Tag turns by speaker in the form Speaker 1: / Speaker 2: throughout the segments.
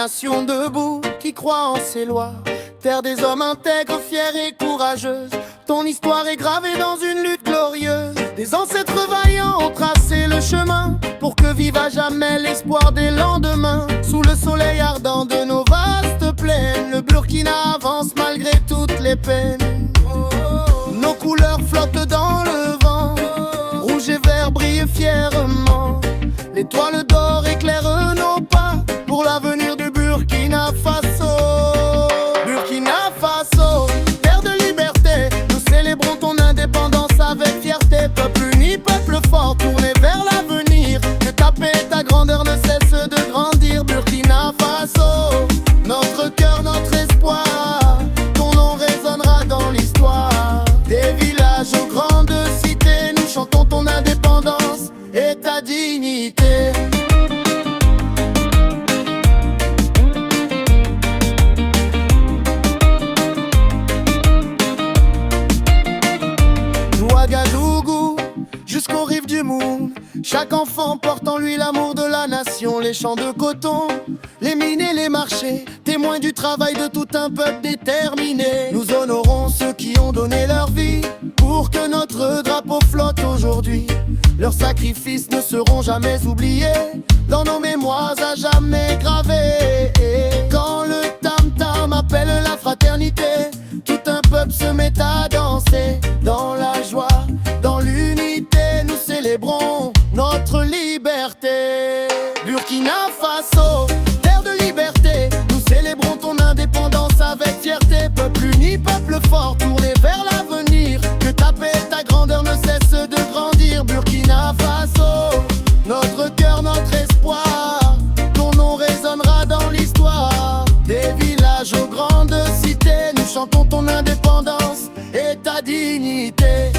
Speaker 1: nation debout qui croit en ses lois, terre des hommes intègres, fiers et courageux. Ton histoire est gravée dans une lutte glorieuse. Des ancêtres vaillants ont tracé le chemin pour que vive à jamais l'espoir des lendemains. Sous le soleil ardent de nos vastes plaines, le Burkina avance malgré toutes les peines. Nos couleurs flottent dans le vent, rouge et vert brillent fièrement. L'étoile d'or éclaire nos pas pour l'avenir du Burkina Faso. Burkina Faso, terre de liberté, nous célébrons ton indépendance avec fierté. Peuple uni, peuple fort, tourné vers l'avenir. Que ta paix et ta grandeur ne cessent de grandir. Burkina Faso, notre cœur, notre espoir, ton nom résonnera dans l'histoire. Des villages aux grandes cités, nous chantons ton indépendance et ta dignité. Ouagadougou jusqu'aux rives du monde, chaque enfant porte en lui l'amour de la nation. Les champs de coton, les mines et les marchés, témoins du travail de tout un peuple déterminé. Nous honorons ceux qui ont donné leur vie pour que notre drapeau flotte aujourd'hui. Leurs sacrifices ne seront jamais oubliés, dans nos mémoires à jamais gravés. Quand le tam-tam appelle la fraternité, tout un peuple se met à danser. Dans la joie, dans l'unité, nous célébrons notre liberté. Burkina Faso, terre de liberté, nous célébrons ton indépendance avec fierté. Peuple uni, peuple fort, tourné vers l'avenir. Que ta paix et ta grandeur ne cessent de grandir. Burkina Faso, notre cœur, notre espoir, ton nom résonnera dans l'histoire. Des villages aux grandes cités, nous chantons ton indépendance et ta dignité.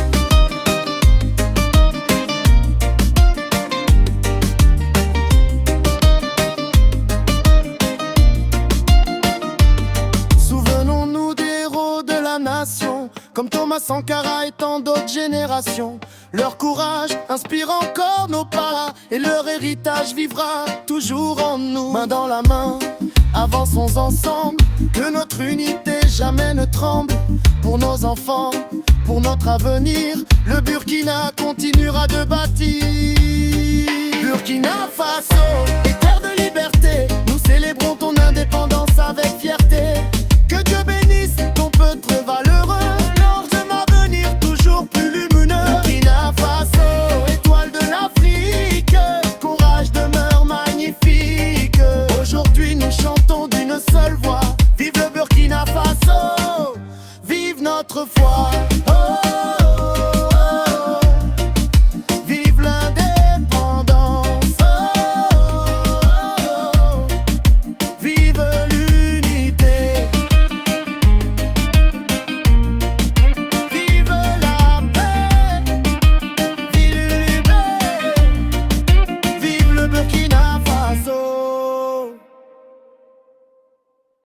Speaker 1: Souvenons-nous des héros de la nation, comme Thomas Sankara et tant d'autres générations. Leur courage inspire encore nos pas, et leur héritage vivra toujours en nous. Main dans la main, avançons ensemble, que notre unité jamais ne tremble. Pour nos enfants, pour notre avenir, le Burkina continuera de bâtir. Burkina Faso, terre de liberté,